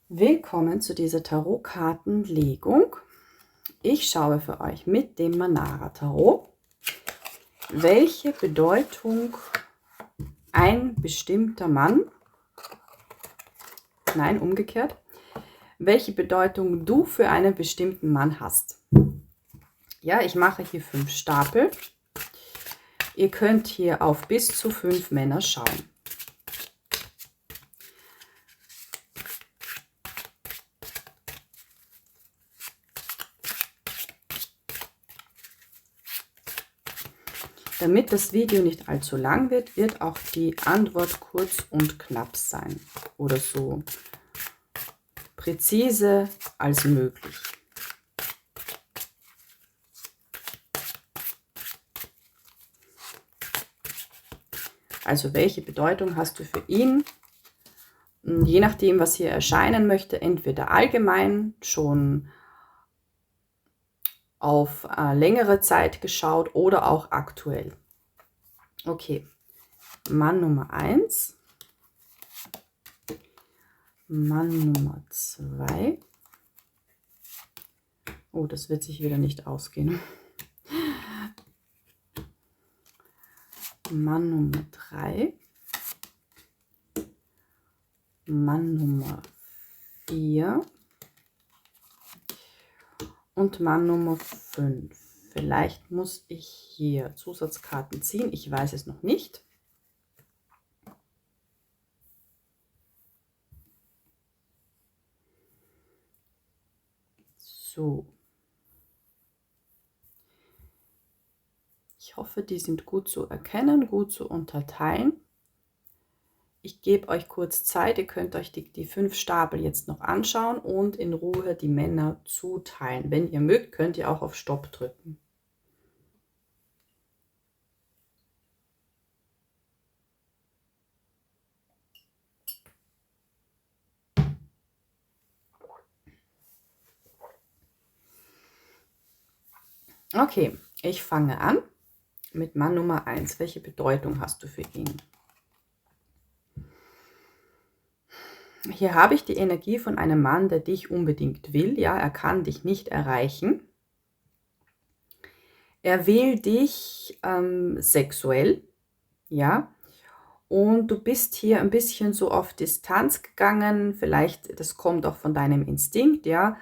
Willkommen zu dieser Tarotkartenlegung. Ich schaue für euch mit dem Manara Tarot, welche Bedeutung ein bestimmter Mann, nein, umgekehrt, welche Bedeutung du für einen bestimmten Mann hast. Ja, ich mache hier 5 Stapel. Ihr könnt hier auf bis zu 5 Männer schauen. Damit das Video nicht allzu lang wird, wird auch die Antwort kurz und knapp sein oder so präzise als möglich. Also welche Bedeutung hast du für ihn? Je nachdem, was hier erscheinen möchte, entweder allgemein schon auf längere Zeit geschaut oder auch aktuell. Okay, Mann Nummer 1, Mann Nummer 2. Oh, das wird sich wieder nicht ausgehen. Mann Nummer 3, Mann Nummer 4 und Mann Nummer 5. Vielleicht muss ich hier Zusatzkarten ziehen, ich weiß es noch nicht. So. Ich hoffe, die sind gut zu erkennen, gut zu unterteilen. Ich gebe euch kurz Zeit, ihr könnt euch die 5 Stapel jetzt noch anschauen und in Ruhe die Männer zuteilen. Wenn ihr mögt, könnt ihr auch auf Stopp drücken. Okay, ich fange an mit Mann Nummer 1. Welche Bedeutung hast du für ihn? Hier habe ich die Energie von einem Mann, der dich unbedingt will. Ja, er kann dich nicht erreichen. Er will dich sexuell, ja. Und du bist hier ein bisschen so auf Distanz gegangen. Vielleicht, das kommt auch von deinem Instinkt, ja.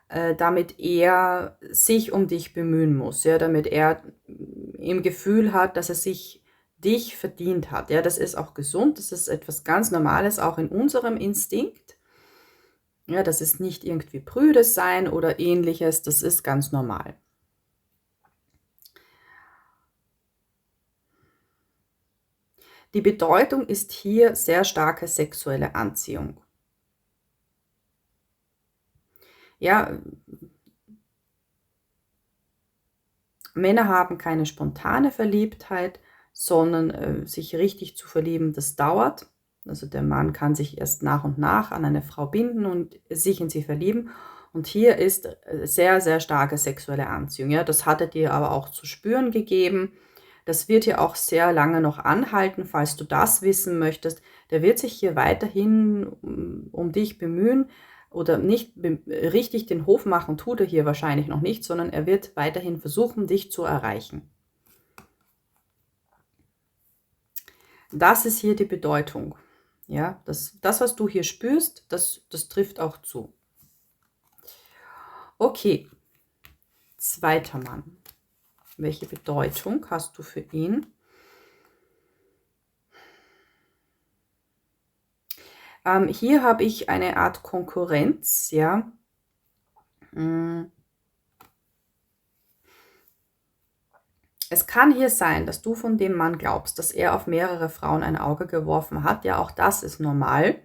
Damit er sich um dich bemühen muss, ja, damit er im Gefühl hat, dass er sich dich verdient hat. Ja, das ist auch gesund, das ist etwas ganz Normales, auch in unserem Instinkt. Ja, das ist nicht irgendwie prüde sein oder ähnliches, das ist ganz normal. Die Bedeutung ist hier sehr starke sexuelle Anziehung. Ja, Männer haben keine spontane Verliebtheit, sondern sich richtig zu verlieben, das dauert. Also der Mann kann sich erst nach und nach an eine Frau binden und sich in sie verlieben. Und hier ist sehr, sehr starke sexuelle Anziehung. Ja, das hat er dir aber auch zu spüren gegeben. Das wird hier auch sehr lange noch anhalten, falls du das wissen möchtest. Der wird sich hier weiterhin um dich bemühen. Oder nicht richtig den Hof machen, tut er hier wahrscheinlich noch nicht, sondern er wird weiterhin versuchen, dich zu erreichen. Das ist hier die Bedeutung. Ja, das, was du hier spürst, das trifft auch zu. Okay, zweiter Mann. Welche Bedeutung hast du für ihn? Hier habe ich eine Art Konkurrenz, ja. Es kann hier sein, dass du von dem Mann glaubst, dass er auf mehrere Frauen ein Auge geworfen hat. Ja, auch das ist normal.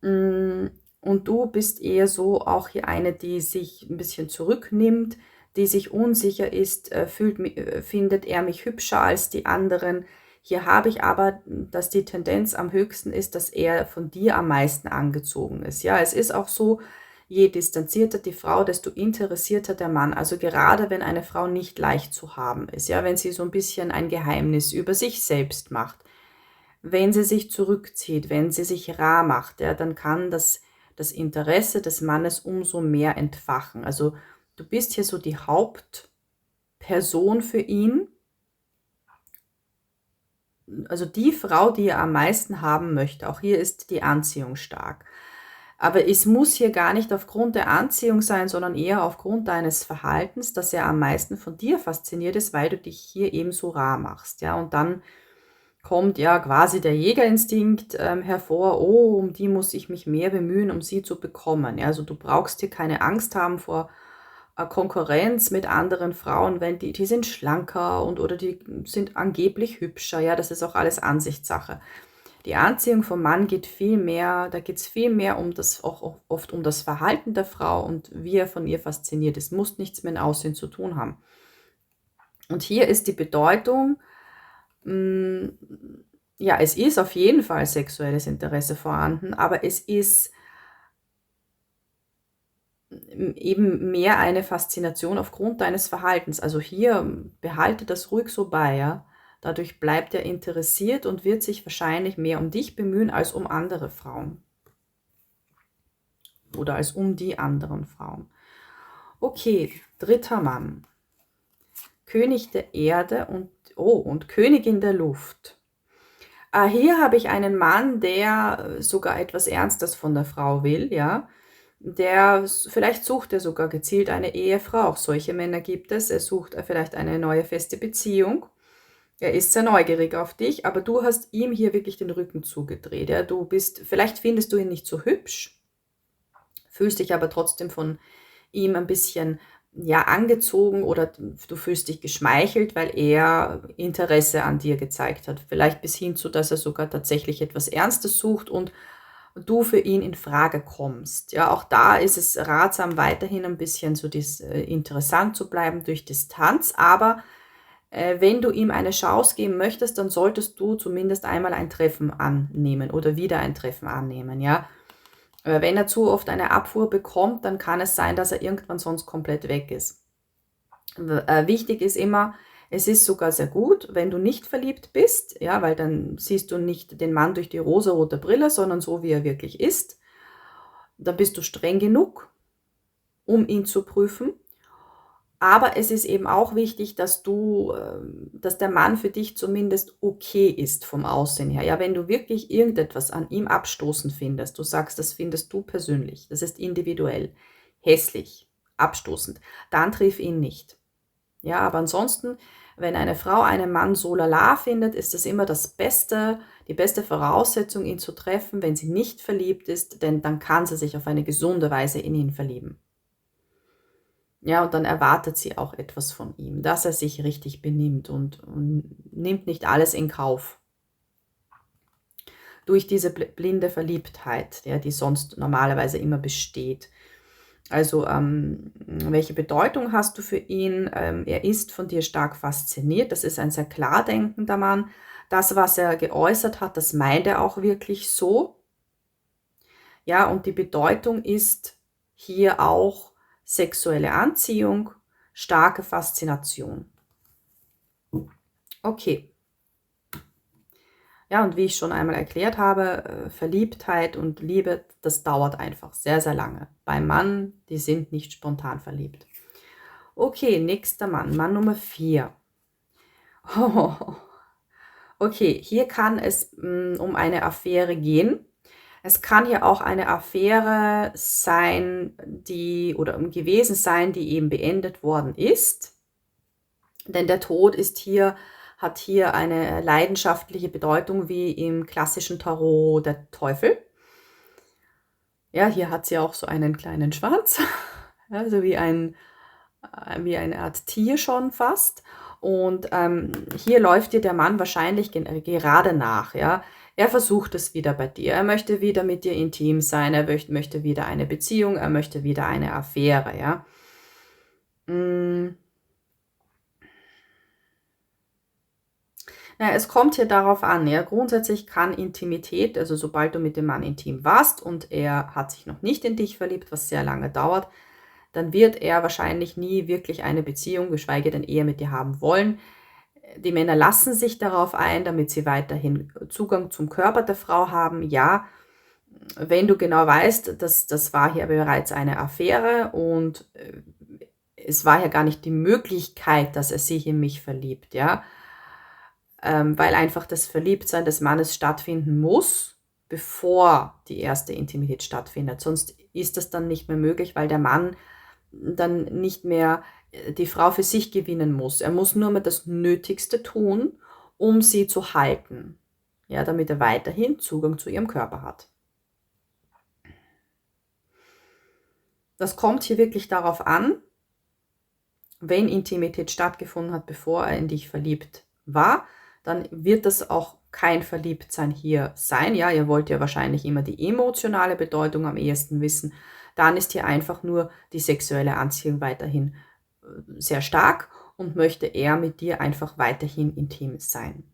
Und du bist eher so auch hier eine, die sich ein bisschen zurücknimmt, die sich unsicher ist, findet er mich hübscher als die anderen. Hier habe ich aber, dass die Tendenz am höchsten ist, dass er von dir am meisten angezogen ist. Ja, es ist auch so, je distanzierter die Frau, desto interessierter der Mann. Also gerade wenn eine Frau nicht leicht zu haben ist, ja, wenn sie so ein bisschen ein Geheimnis über sich selbst macht, wenn sie sich zurückzieht, wenn sie sich rar macht, ja, dann kann das das Interesse des Mannes umso mehr entfachen. Also du bist hier so die Hauptperson für ihn, also die Frau, die er am meisten haben möchte. Auch hier ist die Anziehung stark. Aber es muss hier gar nicht aufgrund der Anziehung sein, sondern eher aufgrund deines Verhaltens, dass er am meisten von dir fasziniert ist, weil du dich hier eben so rar machst. Ja, und dann kommt ja quasi der Jägerinstinkt hervor, oh, um die muss ich mich mehr bemühen, um sie zu bekommen. Ja, also du brauchst hier keine Angst haben vor Konkurrenz mit anderen Frauen, wenn die sind schlanker und oder die sind angeblich hübscher. Ja, das ist auch alles Ansichtssache. Die Anziehung vom Mann geht viel mehr, da geht es viel mehr um das, auch oft um das Verhalten der Frau und wie er von ihr fasziniert ist. Muss nichts mit dem Aussehen zu tun haben. Und hier ist die Bedeutung, ja, es ist auf jeden Fall sexuelles Interesse vorhanden, aber es ist eben mehr eine Faszination aufgrund deines Verhaltens. Also hier behalte das ruhig so bei, ja. Dadurch bleibt er interessiert und wird sich wahrscheinlich mehr um dich bemühen als um andere Frauen. Oder als um die anderen Frauen. Okay, dritter Mann. König der Erde und Königin der Luft. Hier habe ich einen Mann, der sogar etwas Ernstes von der Frau will, ja. Vielleicht sucht er sogar gezielt eine Ehefrau, auch solche Männer gibt es. Er sucht vielleicht eine neue feste Beziehung. Er ist sehr neugierig auf dich, aber du hast ihm hier wirklich den Rücken zugedreht. Ja? Vielleicht findest du ihn nicht so hübsch, fühlst dich aber trotzdem von ihm ein bisschen ja, angezogen oder du fühlst dich geschmeichelt, weil er Interesse an dir gezeigt hat. Vielleicht bis hin zu, dass er sogar tatsächlich etwas Ernstes sucht und du für ihn in Frage kommst. Ja, auch da ist es ratsam, weiterhin ein bisschen so interessant zu bleiben durch Distanz, aber wenn du ihm eine Chance geben möchtest, dann solltest du zumindest einmal ein Treffen annehmen oder wieder ein Treffen annehmen, ja. Wenn er zu oft eine Abfuhr bekommt, dann kann es sein, dass er irgendwann sonst komplett weg ist. Wichtig ist immer, es ist sogar sehr gut, wenn du nicht verliebt bist, ja, weil dann siehst du nicht den Mann durch die rosarote Brille, sondern so, wie er wirklich ist. Dann bist du streng genug, um ihn zu prüfen. Aber es ist eben auch wichtig, dass der Mann für dich zumindest okay ist vom Aussehen her. Ja, wenn du wirklich irgendetwas an ihm abstoßend findest, du sagst, das findest du persönlich, das ist individuell, hässlich, abstoßend, dann triff ihn nicht. Ja, aber ansonsten, wenn eine Frau einen Mann so lala findet, ist es immer die beste Voraussetzung, ihn zu treffen, wenn sie nicht verliebt ist, denn dann kann sie sich auf eine gesunde Weise in ihn verlieben. Ja, und dann erwartet sie auch etwas von ihm, dass er sich richtig benimmt und nimmt nicht alles in Kauf. Durch diese blinde Verliebtheit, ja, die sonst normalerweise immer besteht. Also, welche Bedeutung hast du für ihn? Er ist von dir stark fasziniert. Das ist ein sehr klar denkender Mann. Das, was er geäußert hat, das meint er auch wirklich so. Ja, und die Bedeutung ist hier auch sexuelle Anziehung, starke Faszination. Okay. Ja, und wie ich schon einmal erklärt habe, Verliebtheit und Liebe, das dauert einfach sehr, sehr lange. Beim Mann, die sind nicht spontan verliebt. Okay, nächster Mann, Mann Nummer 4. Okay, hier kann es um eine Affäre gehen. Es kann ja auch eine Affäre sein, oder gewesen sein, die eben beendet worden ist. Denn der Tod hat hier eine leidenschaftliche Bedeutung, wie im klassischen Tarot der Teufel. Ja, hier hat sie auch so einen kleinen Schwanz, also wie eine Art Tier schon fast. Und hier läuft dir der Mann wahrscheinlich gerade nach, ja. Er versucht es wieder bei dir. Er möchte wieder mit dir intim sein. Er möchte wieder eine Beziehung. Er möchte wieder eine Affäre, ja. Es kommt hier darauf an, ja. Grundsätzlich kann Intimität, also sobald du mit dem Mann intim warst und er hat sich noch nicht in dich verliebt, was sehr lange dauert, dann wird er wahrscheinlich nie wirklich eine Beziehung, geschweige denn Ehe mit dir haben wollen. Die Männer lassen sich darauf ein, damit sie weiterhin Zugang zum Körper der Frau haben, ja. wenn du genau weißt, dass das war hier bereits eine Affäre und es war ja gar nicht die Möglichkeit, dass er sich in mich verliebt, ja, weil einfach das Verliebtsein des Mannes stattfinden muss, bevor die erste Intimität stattfindet. Sonst ist das dann nicht mehr möglich, weil der Mann dann nicht mehr die Frau für sich gewinnen muss. Er muss nur mehr das Nötigste tun, um sie zu halten, ja, damit er weiterhin Zugang zu ihrem Körper hat. Das kommt hier wirklich darauf an, wenn Intimität stattgefunden hat, bevor er in dich verliebt war, dann wird das auch kein Verliebtsein hier sein. Ja, ihr wollt ja wahrscheinlich immer die emotionale Bedeutung am ehesten wissen. Dann ist hier einfach nur die sexuelle Anziehung weiterhin sehr stark und möchte er mit dir einfach weiterhin intim sein.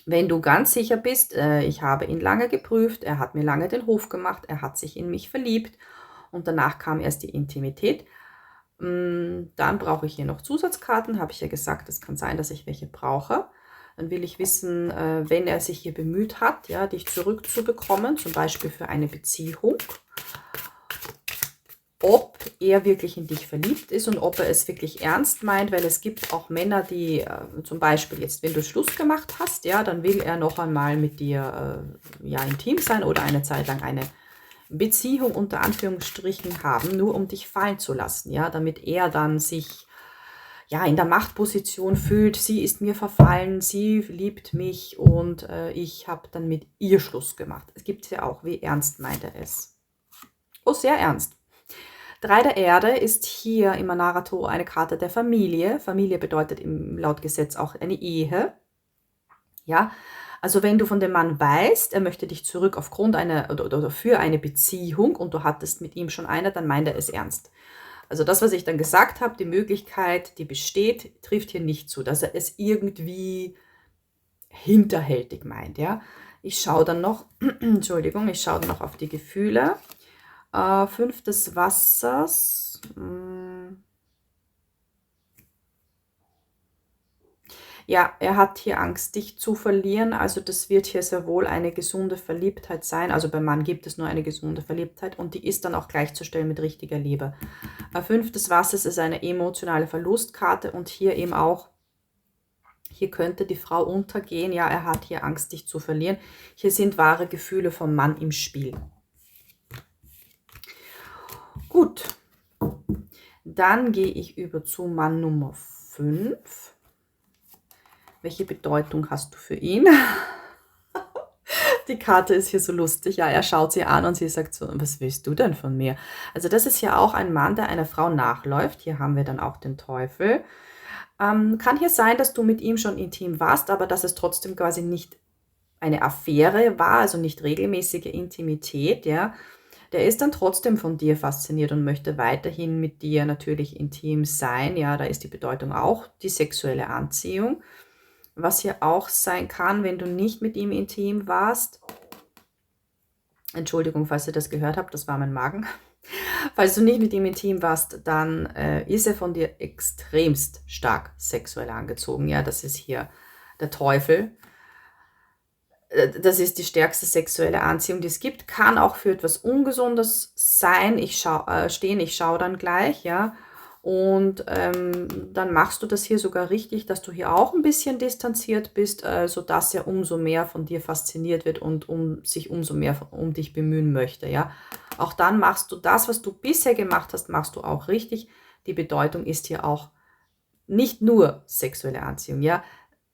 Wenn du ganz sicher bist, ich habe ihn lange geprüft, er hat mir lange den Hof gemacht, er hat sich in mich verliebt und danach kam erst die Intimität, dann brauche ich hier noch Zusatzkarten, habe ich ja gesagt, es kann sein, dass ich welche brauche. Dann will ich wissen, wenn er sich hier bemüht hat, ja, dich zurückzubekommen, zum Beispiel für eine Beziehung, ob er wirklich in dich verliebt ist und ob er es wirklich ernst meint, weil es gibt auch Männer, die zum Beispiel jetzt, wenn du Schluss gemacht hast, ja, dann will er noch einmal mit dir ja, intim sein oder eine Zeit lang eine Beziehung unter Anführungsstrichen haben, nur um dich fallen zu lassen, ja, damit er dann sich ja in der Machtposition fühlt, sie ist mir verfallen, sie liebt mich und ich habe dann mit ihr Schluss gemacht. Es gibt ja auch, wie ernst meint er es? Oh, sehr ernst. 3 der Erde ist hier im Manara-Tarot eine Karte der Familie. Familie bedeutet laut Gesetz auch eine Ehe. Ja, also wenn du von dem Mann weißt, er möchte dich zurück aufgrund einer oder für eine Beziehung und du hattest mit ihm schon eine, dann meint er es ernst. Also das, was ich dann gesagt habe, die Möglichkeit, die besteht, trifft hier nicht zu, dass er es irgendwie hinterhältig meint. Ja, ich schaue dann noch, Entschuldigung, ich schaue dann noch auf die Gefühle. 5 des Wassers. Ja, er hat hier Angst, dich zu verlieren. Also das wird hier sehr wohl eine gesunde Verliebtheit sein. Also beim Mann gibt es nur eine gesunde Verliebtheit und die ist dann auch gleichzustellen mit richtiger Liebe. 5 des Wassers ist eine emotionale Verlustkarte und hier eben auch, hier könnte die Frau untergehen. Ja, er hat hier Angst, dich zu verlieren. Hier sind wahre Gefühle vom Mann im Spiel. Gut, dann gehe ich über zu Mann Nummer 5. Welche Bedeutung hast du für ihn? Die Karte ist hier so lustig. Ja, er schaut sie an und sie sagt so, was willst du denn von mir? Also das ist ja auch ein Mann, der einer Frau nachläuft. Hier haben wir dann auch den Teufel. Kann hier sein, dass du mit ihm schon intim warst, aber dass es trotzdem quasi nicht eine Affäre war, also nicht regelmäßige Intimität, ja. Der ist dann trotzdem von dir fasziniert und möchte weiterhin mit dir natürlich intim sein. Ja, da ist die Bedeutung auch die sexuelle Anziehung. Was hier auch sein kann, wenn du nicht mit ihm intim warst. Entschuldigung, falls ihr das gehört habt, das war mein Magen. Falls du nicht mit ihm intim warst, dann ist er von dir extremst stark sexuell angezogen. Ja, das ist hier der Teufel. Das ist die stärkste sexuelle Anziehung, die es gibt. Kann auch für etwas Ungesundes sein. Ich schaue dann gleich, ja. Und dann machst du das hier sogar richtig, dass du hier auch ein bisschen distanziert bist, sodass er umso mehr von dir fasziniert wird und sich umso mehr um dich bemühen möchte, ja. Auch dann machst du das, was du bisher gemacht hast, machst du auch richtig. Die Bedeutung ist hier auch nicht nur sexuelle Anziehung, ja.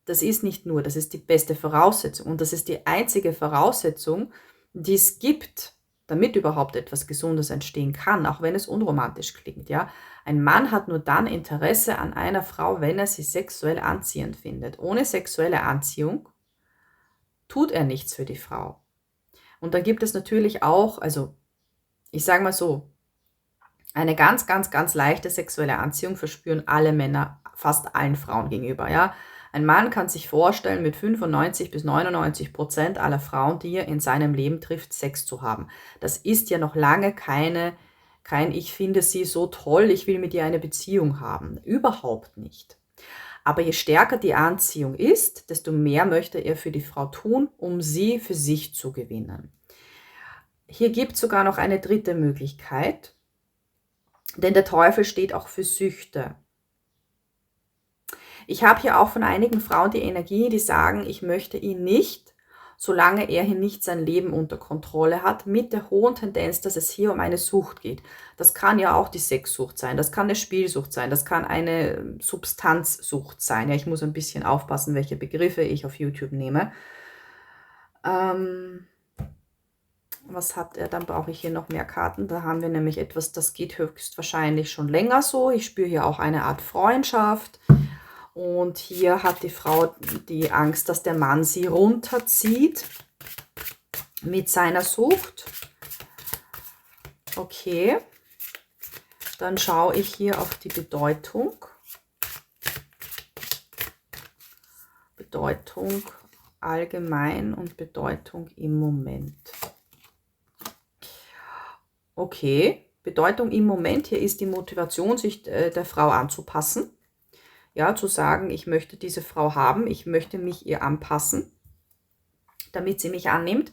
Das ist nicht nur, das ist die beste Voraussetzung und das ist die einzige Voraussetzung, die es gibt, damit überhaupt etwas Gesundes entstehen kann, auch wenn es unromantisch klingt, ja. Ein Mann hat nur dann Interesse an einer Frau, wenn er sie sexuell anziehend findet. Ohne sexuelle Anziehung tut er nichts für die Frau. Und dann gibt es natürlich auch, also ich sage mal so, eine ganz, ganz, ganz leichte sexuelle Anziehung verspüren alle Männer fast allen Frauen gegenüber, ja. Ein Mann kann sich vorstellen, mit 95 bis 99% aller Frauen, die er in seinem Leben trifft, Sex zu haben. Das ist ja noch lange kein ich finde sie so toll, ich will mit ihr eine Beziehung haben. Überhaupt nicht. Aber je stärker die Anziehung ist, desto mehr möchte er für die Frau tun, um sie für sich zu gewinnen. Hier gibt es sogar noch eine dritte Möglichkeit, denn der Teufel steht auch für Süchte. Ich habe hier auch von einigen Frauen die Energie, die sagen, ich möchte ihn nicht, solange er hier nicht sein Leben unter Kontrolle hat, mit der hohen Tendenz, dass es hier um eine Sucht geht. Das kann ja auch die Sexsucht sein, das kann eine Spielsucht sein, das kann eine Substanzsucht sein. Ja, ich muss ein bisschen aufpassen, welche Begriffe ich auf YouTube nehme. Was hat er? Dann brauche ich hier noch mehr Karten. Da haben wir nämlich etwas, das geht höchstwahrscheinlich schon länger so. Ich spüre hier auch eine Art Freundschaft. Und hier hat die Frau die Angst, dass der Mann sie runterzieht mit seiner Sucht. Okay, dann schaue ich hier auf die Bedeutung. Bedeutung allgemein und Bedeutung im Moment. Okay, Bedeutung im Moment, hier ist die Motivation, sich der Frau anzupassen. Ja, zu sagen, ich möchte diese Frau haben, ich möchte mich ihr anpassen, damit sie mich annimmt.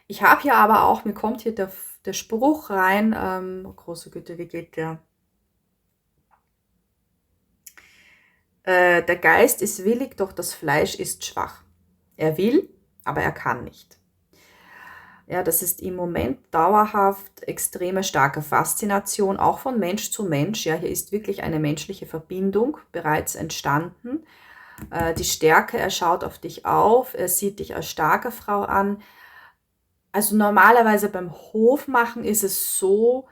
Ich habe hier aber auch, mir kommt hier der Spruch rein, große Güte, wie geht der? Der Geist ist willig, doch das Fleisch ist schwach. Er will, aber er kann nicht. Ja, das ist im Moment dauerhaft extreme starke Faszination, auch von Mensch zu Mensch. Ja, hier ist wirklich eine menschliche Verbindung bereits entstanden. Die Stärke, er schaut auf dich auf, er sieht dich als starke Frau an. Also normalerweise beim Hofmachen ist es so,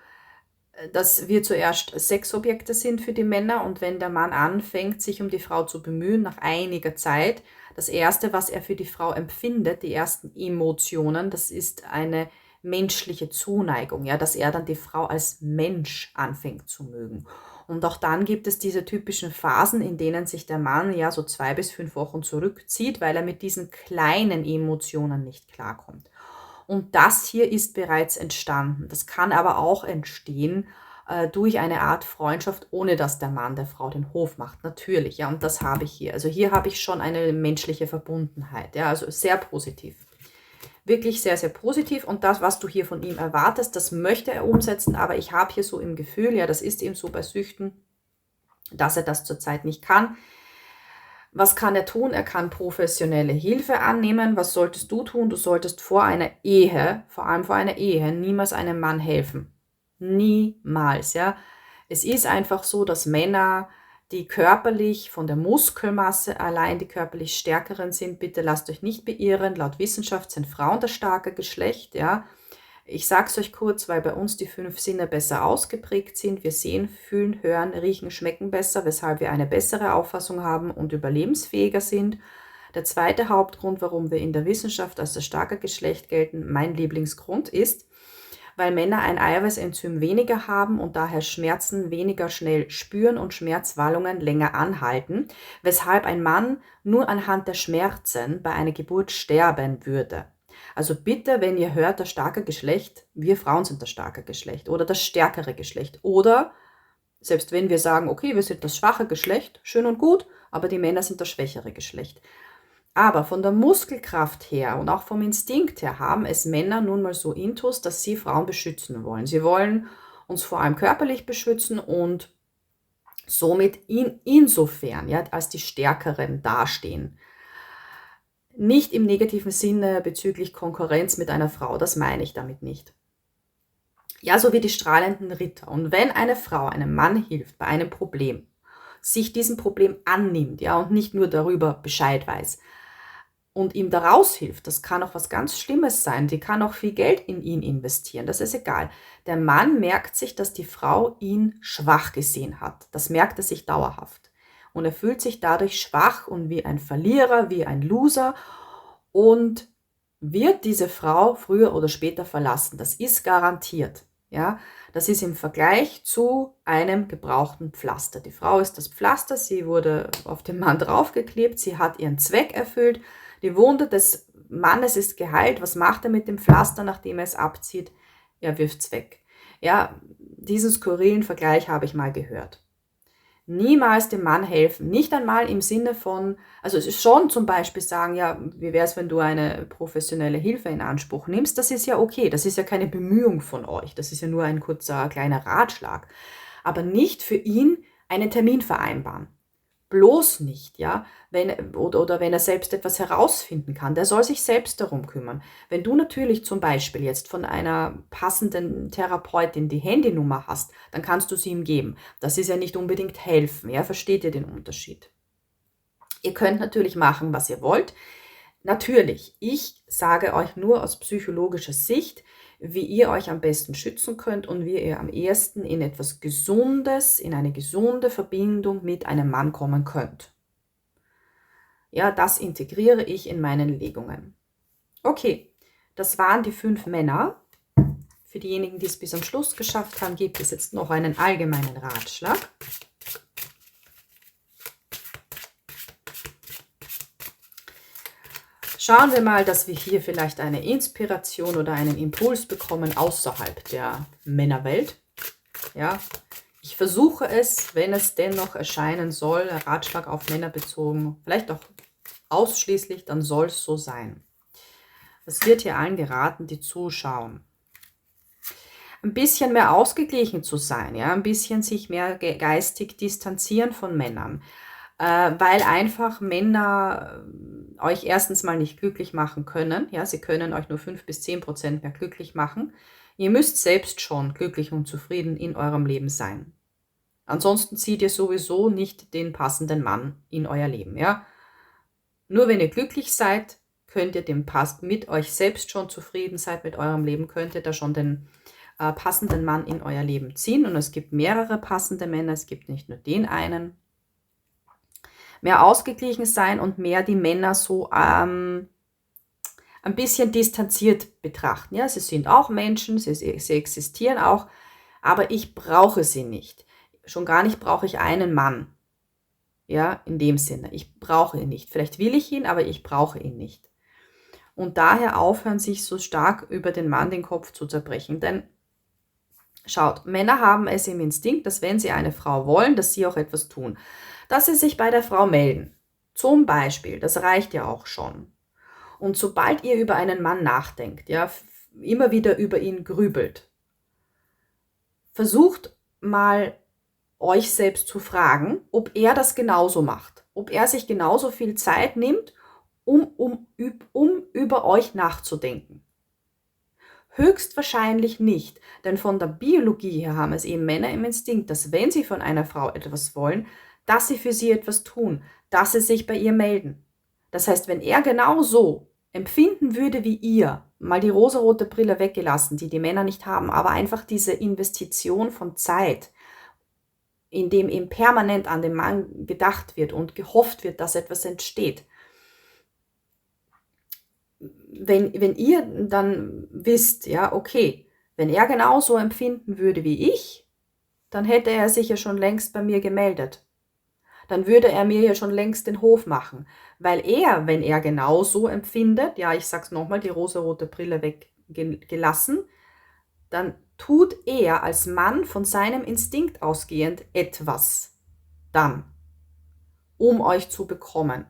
dass wir zuerst Sexobjekte sind für die Männer und wenn der Mann anfängt, sich um die Frau zu bemühen, nach einiger Zeit, das Erste, was er für die Frau empfindet, die ersten Emotionen, das ist eine menschliche Zuneigung, ja, dass er dann die Frau als Mensch anfängt zu mögen. Und auch dann gibt es diese typischen Phasen, in denen sich der Mann ja so 2 bis 5 Wochen zurückzieht, weil er mit diesen kleinen Emotionen nicht klarkommt. Und das hier ist bereits entstanden. Das kann aber auch entstehen durch eine Art Freundschaft, ohne dass der Mann der Frau den Hof macht. Natürlich, ja, und das habe ich hier. Also hier habe ich schon eine menschliche Verbundenheit. Ja, also sehr positiv. Wirklich sehr, sehr positiv. Und das, was du hier von ihm erwartest, das möchte er umsetzen. Aber ich habe hier so im Gefühl, ja, das ist eben so bei Süchten, dass er das zurzeit nicht kann. Was kann er tun? Er kann professionelle Hilfe annehmen. Was solltest du tun? Du solltest vor einer Ehe, vor allem vor einer Ehe, niemals einem Mann helfen. Niemals, ja. Es ist einfach so, dass Männer, die körperlich von der Muskelmasse allein die körperlich stärkeren sind, bitte lasst euch nicht beirren. Laut Wissenschaft sind Frauen das starke Geschlecht, ja. Ich sage es euch kurz, weil bei uns die 5 Sinne besser ausgeprägt sind. Wir sehen, fühlen, hören, riechen, schmecken besser, weshalb wir eine bessere Auffassung haben und überlebensfähiger sind. Der zweite Hauptgrund, warum wir in der Wissenschaft als das starke Geschlecht gelten, mein Lieblingsgrund ist, weil Männer ein Eiweißenzym weniger haben und daher Schmerzen weniger schnell spüren und Schmerzwallungen länger anhalten, weshalb ein Mann nur anhand der Schmerzen bei einer Geburt sterben würde. Also bitte, wenn ihr hört, das starke Geschlecht, wir Frauen sind das starke Geschlecht oder das stärkere Geschlecht. Oder selbst wenn wir sagen, okay, wir sind das schwache Geschlecht, schön und gut, aber die Männer sind das schwächere Geschlecht. Aber von der Muskelkraft her und auch vom Instinkt her haben es Männer nun mal so intus, dass sie Frauen beschützen wollen. Sie wollen uns vor allem körperlich beschützen und somit insofern ja, als die Stärkeren dastehen. Nicht im negativen Sinne bezüglich Konkurrenz mit einer Frau, das meine ich damit nicht. Ja, so wie die strahlenden Ritter. Und wenn eine Frau einem Mann hilft bei einem Problem, sich diesem Problem annimmt, ja, und nicht nur darüber Bescheid weiß und ihm daraus hilft, das kann auch was ganz Schlimmes sein, die kann auch viel Geld in ihn investieren, das ist egal. Der Mann merkt sich, dass die Frau ihn schwach gesehen hat. Das merkt er sich dauerhaft. Und er fühlt sich dadurch schwach und wie ein Verlierer, wie ein Loser und wird diese Frau früher oder später verlassen. Das ist garantiert. Ja, das ist im Vergleich zu einem gebrauchten Pflaster. Die Frau ist das Pflaster, sie wurde auf den Mann draufgeklebt, sie hat ihren Zweck erfüllt. Die Wunde des Mannes ist geheilt. Was macht er mit dem Pflaster, nachdem er es abzieht? Er wirft es weg. Ja, diesen skurrilen Vergleich habe ich mal gehört. Niemals dem Mann helfen. Nicht einmal im Sinne von, also es ist schon zum Beispiel sagen, ja, wie wäre es, wenn du eine professionelle Hilfe in Anspruch nimmst? Das ist ja okay. Das ist ja keine Bemühung von euch. Das ist ja nur ein kurzer kleiner Ratschlag. Aber nicht für ihn einen Termin vereinbaren. Bloß nicht, ja, oder wenn er selbst etwas herausfinden kann, der soll sich selbst darum kümmern. Wenn du natürlich zum Beispiel jetzt von einer passenden Therapeutin die Handynummer hast, dann kannst du sie ihm geben. Das ist ja nicht unbedingt helfen, ja, versteht ihr den Unterschied? Ihr könnt natürlich machen, was ihr wollt. Natürlich, ich sage euch nur aus psychologischer Sicht, wie ihr euch am besten schützen könnt und wie ihr am ehesten in etwas Gesundes, in eine gesunde Verbindung mit einem Mann kommen könnt. Ja, das integriere ich in meinen Legungen. Okay, das waren die 5 Männer. Für diejenigen, die es bis am Schluss geschafft haben, gibt es jetzt noch einen allgemeinen Ratschlag. Schauen wir mal, dass wir hier vielleicht eine Inspiration oder einen Impuls bekommen außerhalb der Männerwelt. Ja, ich versuche es, wenn es dennoch erscheinen soll, Ratschlag auf Männer bezogen, vielleicht auch ausschließlich, dann soll es so sein. Es wird hier allen geraten, die zuschauen. Ein bisschen mehr ausgeglichen zu sein, ja, ein bisschen sich mehr geistig distanzieren von Männern, weil einfach Männer euch erstens mal nicht glücklich machen können, ja, sie können euch nur 5-10% mehr glücklich machen. Ihr müsst selbst schon glücklich und zufrieden in eurem Leben sein. Ansonsten zieht ihr sowieso nicht den passenden Mann in euer Leben, ja. Nur wenn ihr glücklich seid, könnt ihr mit euch selbst schon zufrieden seid mit eurem Leben, könnt ihr da schon den passenden Mann in euer Leben ziehen. Und es gibt mehrere passende Männer, es gibt nicht nur den einen. Mehr ausgeglichen sein und mehr die Männer so ein bisschen distanziert betrachten. Ja, sie sind auch Menschen, sie existieren auch, aber ich brauche sie nicht. Schon gar nicht brauche ich einen Mann. Ja, in dem Sinne. Ich brauche ihn nicht. Vielleicht will ich ihn, aber ich brauche ihn nicht. Und daher aufhören, sich so stark über den Mann den Kopf zu zerbrechen. Denn schaut, Männer haben es im Instinkt, dass wenn sie eine Frau wollen, dass sie auch etwas tun. Dass sie sich bei der Frau melden. Zum Beispiel, das reicht ja auch schon. Und sobald ihr über einen Mann nachdenkt, ja, immer wieder über ihn grübelt, versucht mal euch selbst zu fragen, ob er das genauso macht. Ob er sich genauso viel Zeit nimmt, um über euch nachzudenken. Höchstwahrscheinlich nicht, denn von der Biologie her haben es eben Männer im Instinkt, dass wenn sie von einer Frau etwas wollen, dass sie für sie etwas tun, dass sie sich bei ihr melden. Das heißt, wenn er genauso empfinden würde wie ihr, mal die rosarote Brille weggelassen, die die Männer nicht haben, aber einfach diese Investition von Zeit, in dem eben permanent an den Mann gedacht wird und gehofft wird, dass etwas entsteht. Wenn ihr dann wisst, ja, okay, wenn er genauso empfinden würde wie ich, dann hätte er sich ja schon längst bei mir gemeldet. Dann würde er mir ja schon längst den Hof machen. Weil er, wenn er genauso empfindet, ja, ich sag's nochmal, die rosarote Brille weggelassen, dann tut er als Mann von seinem Instinkt ausgehend etwas dann, um euch zu bekommen.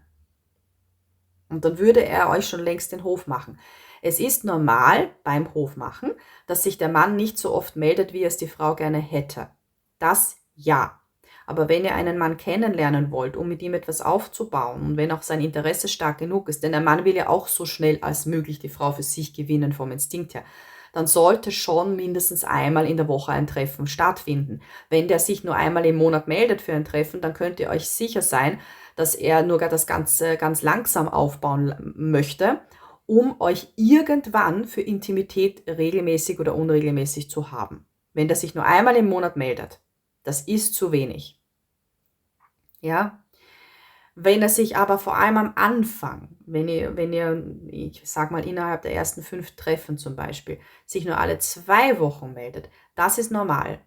Und dann würde er euch schon längst den Hof machen. Es ist normal beim Hofmachen, dass sich der Mann nicht so oft meldet, wie es die Frau gerne hätte. Das ja. Aber wenn ihr einen Mann kennenlernen wollt, um mit ihm etwas aufzubauen und wenn auch sein Interesse stark genug ist, denn der Mann will ja auch so schnell als möglich die Frau für sich gewinnen vom Instinkt her, dann sollte schon mindestens einmal in der Woche ein Treffen stattfinden. Wenn der sich nur einmal im Monat meldet für ein Treffen, dann könnt ihr euch sicher sein, dass er nur das Ganze ganz langsam aufbauen möchte, um euch irgendwann für Intimität regelmäßig oder unregelmäßig zu haben. Wenn der sich nur einmal im Monat meldet, das ist zu wenig. Ja, wenn er sich aber vor allem am Anfang, wenn ihr, ich sag mal innerhalb der ersten 5 Treffen zum Beispiel, sich nur alle 2 Wochen meldet, das ist normal.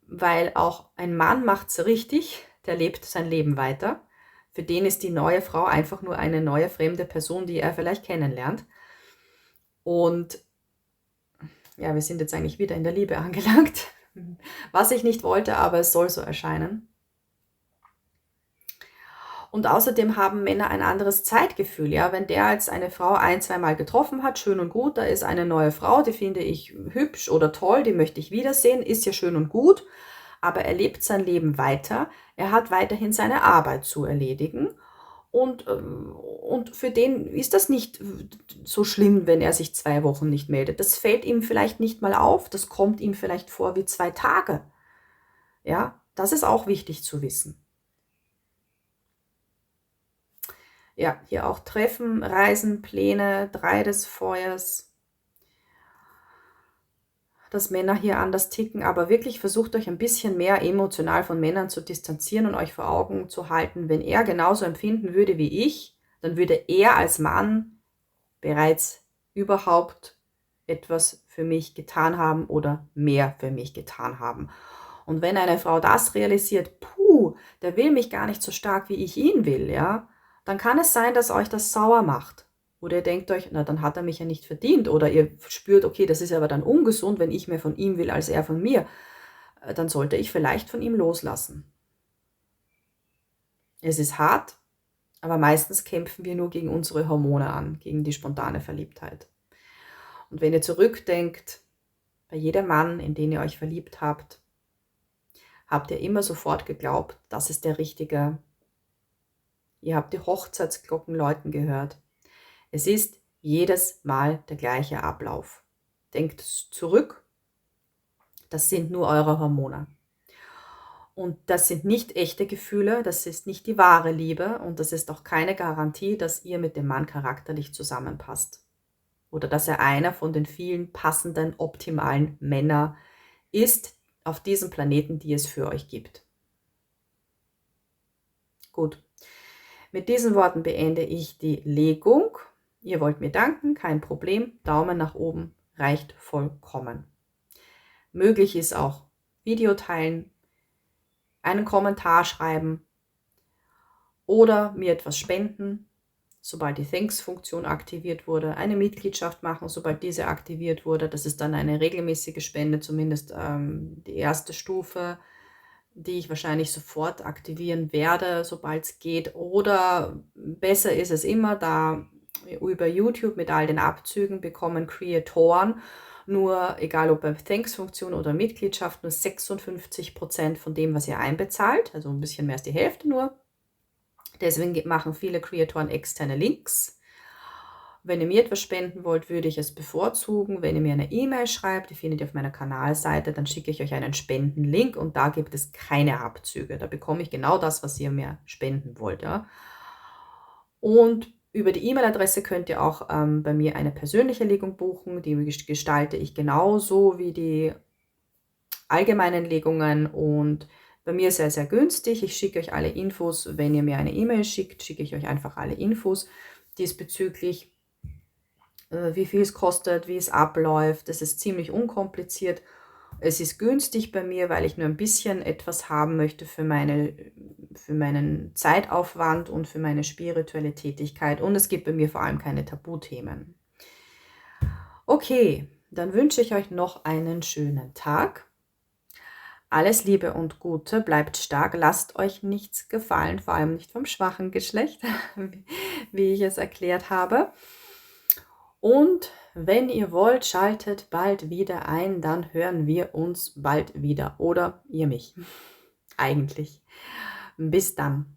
Weil auch ein Mann macht's richtig, der lebt sein Leben weiter. Für den ist die neue Frau einfach nur eine neue fremde Person, die er vielleicht kennenlernt. Und ja, wir sind jetzt eigentlich wieder in der Liebe angelangt, was ich nicht wollte, aber es soll so erscheinen. Und außerdem haben Männer ein anderes Zeitgefühl, ja. Wenn der jetzt eine Frau ein-, zweimal getroffen hat, schön und gut, da ist eine neue Frau, die finde ich hübsch oder toll, die möchte ich wiedersehen, ist ja schön und gut, aber er lebt sein Leben weiter, er hat weiterhin seine Arbeit zu erledigen und für den ist das nicht so schlimm, wenn er sich 2 Wochen nicht meldet. Das fällt ihm vielleicht nicht mal auf, das kommt ihm vielleicht vor wie 2 Tage. Ja, das ist auch wichtig zu wissen. Ja, hier auch Treffen, Reisen, Pläne, 3 des Feuers, dass Männer hier anders ticken, aber wirklich versucht euch ein bisschen mehr emotional von Männern zu distanzieren und euch vor Augen zu halten, wenn er genauso empfinden würde wie ich, dann würde er als Mann bereits überhaupt etwas für mich getan haben oder mehr für mich getan haben. Und wenn eine Frau das realisiert, puh, der will mich gar nicht so stark, wie ich ihn will, ja, dann kann es sein, dass euch das sauer macht. Oder ihr denkt euch, na, dann hat er mich ja nicht verdient. Oder ihr spürt, okay, das ist aber dann ungesund, wenn ich mehr von ihm will, als er von mir. Dann sollte ich vielleicht von ihm loslassen. Es ist hart, aber meistens kämpfen wir nur gegen unsere Hormone an, gegen die spontane Verliebtheit. Und wenn ihr zurückdenkt, bei jedem Mann, in den ihr euch verliebt habt, habt ihr immer sofort geglaubt, das ist der Richtige. Ihr habt die Hochzeitsglocken läuten gehört. Es ist jedes Mal der gleiche Ablauf. Denkt zurück, das sind nur eure Hormone. Und das sind nicht echte Gefühle, das ist nicht die wahre Liebe und das ist auch keine Garantie, dass ihr mit dem Mann charakterlich zusammenpasst. Oder dass er einer von den vielen passenden, optimalen Männern ist auf diesem Planeten, die es für euch gibt. Gut, mit diesen Worten beende ich die Legung. Ihr wollt mir danken, kein Problem. Daumen nach oben reicht vollkommen. Möglich ist auch Video teilen, einen Kommentar schreiben oder mir etwas spenden, sobald die Thanks-Funktion aktiviert wurde, eine Mitgliedschaft machen, sobald diese aktiviert wurde. Das ist dann eine regelmäßige Spende, zumindest die erste Stufe, die ich wahrscheinlich sofort aktivieren werde, sobald es geht. Oder besser ist es immer, da über YouTube mit all den Abzügen bekommen Creatoren nur, egal ob bei Thanks-Funktion oder Mitgliedschaft, nur 56% von dem, was ihr einbezahlt, also ein bisschen mehr als die Hälfte nur. Deswegen machen viele Creatoren externe Links. Wenn ihr mir etwas spenden wollt, würde ich es bevorzugen, wenn ihr mir eine E-Mail schreibt, die findet ihr auf meiner Kanalseite, dann schicke ich euch einen Spendenlink und da gibt es keine Abzüge. Da bekomme ich genau das, was ihr mir spenden wollt. Ja. Und über die E-Mail-Adresse könnt ihr auch bei mir eine persönliche Legung buchen. Die gestalte ich genauso wie die allgemeinen Legungen und bei mir sehr, sehr günstig. Ich schicke euch alle Infos. Wenn ihr mir eine E-Mail schickt, schicke ich euch einfach alle Infos diesbezüglich, wie viel es kostet, wie es abläuft. Das ist ziemlich unkompliziert. Es ist günstig bei mir, weil ich nur ein bisschen etwas haben möchte für meinen Zeitaufwand und für meine spirituelle Tätigkeit. Und es gibt bei mir vor allem keine Tabuthemen. Okay, dann wünsche ich euch noch einen schönen Tag. Alles Liebe und Gute, bleibt stark, lasst euch nichts gefallen, vor allem nicht vom schwachen Geschlecht, wie ich es erklärt habe. Und wenn ihr wollt, schaltet bald wieder ein, dann hören wir uns bald wieder. Oder ihr mich. Eigentlich. Bis dann.